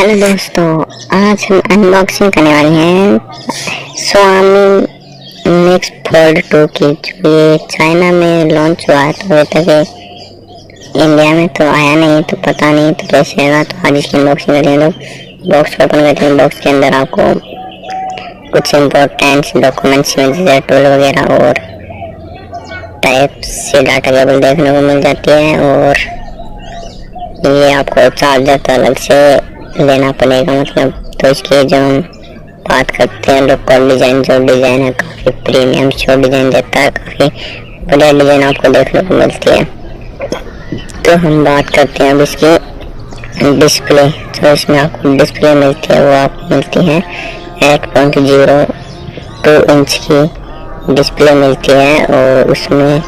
Hello दोस्तों, आज हम अनबॉक्सिंग करने वाले हैं Xiaomi नेक्स्ट फोल्ड 2 की, जो ये चाइना में लॉन्च हुआ है। तो अभी तक इंडिया में तो आया नहीं, तो पता नहीं तो कैसे आएगा। तो आज इसकी अनबॉक्सिंग करेंगे। तो बॉक्स ओपन करते हैं। बॉक्स के अंदर आपको कुछ इम्पोर्टेंट डॉक्यूमेंट्स जैसे टूल वगैरह और टाइप से डाटा केबल देखने को मिल जाती है। और ये आपको चार्जर तो अलग से लेना पड़ेगा, मतलब। तो इसकी जो हम बात करते हैं, लोकल डिज़ाइन जो डिज़ाइन है काफ़ी प्रीमियम शो डिज़ाइन देता है, काफ़ी बढ़िया डिज़ाइन आपको देखने को मिलती है। तो हम बात करते हैं अब इसकी डिस्प्ले। तो इसमें आपको डिस्प्ले मिलती है, वो आपको मिलती है 8.02 इंच की डिस्प्ले मिलती है। और उसमें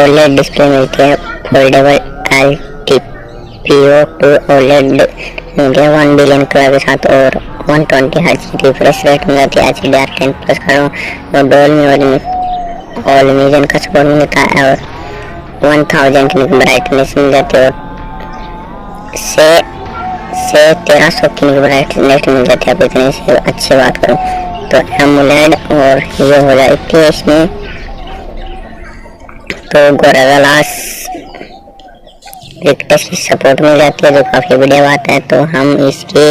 ओलेड डिस्प्ले मिलती है, foldable LTPO two OLED 1 billion colour के साथ। और 120 हर्ट्ज की रिफ्रेश रेट मिल जाती है, HDR 10+ करो और डोल्बी ऑलविजन का सपोर्ट मिलता है। और 1000 की ब्राइटनेस मिल जाती है, और से 1300 की ब्राइटनेस मिल जाती है। आप इतने से अच्छी बात करो तो एमोलेड और ये हो जाती है इसमें। तो गोरिल्ला ग्लास रिक्टेस की सपोर्ट मिल जाती है, जो काफ़ी बढ़िया बात है। तो हम इसकी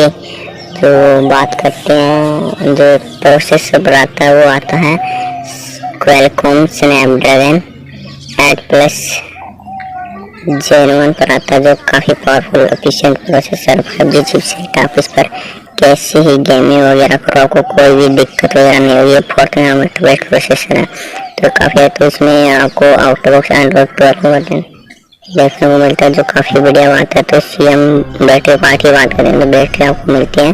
जो बात करते हैं, जो प्रोसेसर आता है वो आता है क्वालकॉम स्नैपड्रैगन 8+ Gen 1 पर आता है, जो काफ़ी powerful efficient processor 5G chipset. आप इस पर कैसी ही गेमिंग वगैरह करो, आपको कोई भी दिक्कत वगैरह नहीं होगी। 14 नैनोमीटर बेस्ट प्रोसेसर है, तो काफ़ी है। तो इसमें आपको आउट बॉक्स एंड्रॉइड 12 वर्जन देखने को मिलता है, जो काफ़ी बढ़िया बात है। तो इसकी हम बैटरी पार्ट की बात करें तो बैटरी आपको मिलती है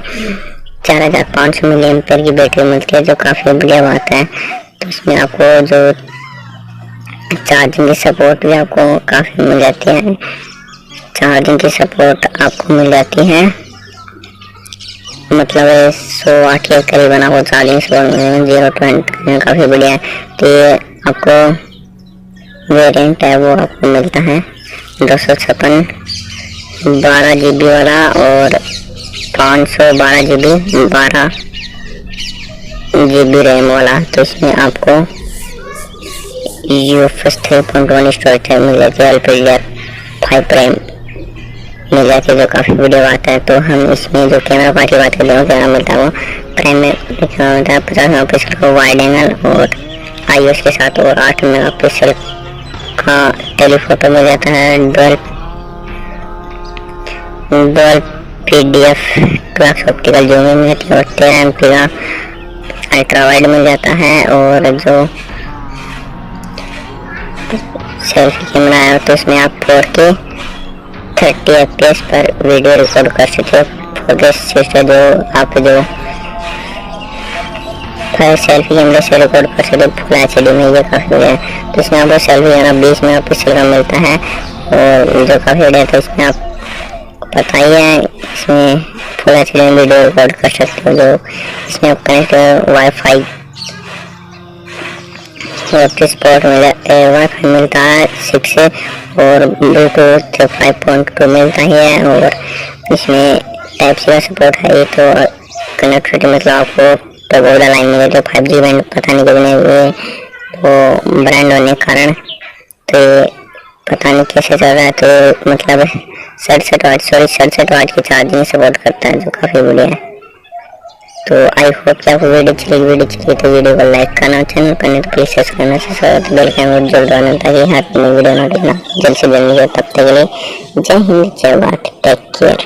4500 mAh की बैटरी मिलती है, जो काफ़ी बढ़िया बात है। तो इसमें आपको जो चार्जिंग की सपोर्ट भी आपको काफ़ी मिल जाती है। चार्जिंग की सपोर्ट आपको मिल जाती है, मतलब 100 वाट के करीबन आपको चार्जिंग सपोर्ट मिलेगा। 0 to 100 काफ़ी बढ़िया है। तो ये आपको वेरिएंट है वो आपको मिलता है 256 12 GB वाला और 512 GB रैम वाला। तो इसमें आपको UFS 3.1 स्टोरेज मिल जाती है, LPDDR5 रैम मिल जाती है, जो काफ़ी बढ़िया बात है। तो हम इसमें जो कैमरा पार्ट की बात करते हैं कैमरा मिलता है वो प्राइमरी मिलता है 50 मेगापिक्सल का वाइड एंगल और IOS के साथ, और 8 मेगापिक्सल का टेलीफोटो मिल जाता है। Dual PDF class optical zoom मिल जाती है, और 13 MP का अल्ट्रा वाइड मिल जाता है। और जो सेल्फी कैमरा है तो इसमें आप 4K 30 FPS पर वीडियो रिकॉर्ड कर सकते हो। फोटो सिस्टम जो आप जो सेल्फी कैमरे से रिकॉर्ड कर सकते हो फुल HD में, ये काफ़ी बढ़िया है। तो इसमें आपको सेल्फी कैमरा 20 मेगापिक्सल का मिलता है, और जो काफ़ी बढ़िया है। तो इसमें आप पता ही है, इसमें फुल HD में वीडियो रिकॉर्ड कर सकते हो। जो इसमें आप कनेक्ट वाईफाई स्पॉट वाईफाई मिलता है 6 से, और ब्लूटूथ 5.2 मिलता ही है। और इसमें टाइप सी का सपोर्ट है। ये तो कनेक्टिविटी मतलब आपको तो बहुत लाइन मिले, तो 5G बैंड पता नहीं कितने हुए, तो ब्रांड होने के कारण तो पता नहीं कैसे चल रहा है। तो मतलब 67 वाट की चार्जिंग सपोर्ट करता है, जो काफ़ी बढ़िया है। तो आई होप कि आपको वीडियो चली तो वीडियो को लाइक करना, चैनल पर नहीं तो प्लीज सब्सक्राइब करना, बेल का आइकन जरूर दबाना, ताकि हर वीडियो नोटिफिकेशन जल्द से जल्द मिले। तब तक के लिए जय हिंद, जय भारत, टेक केयर।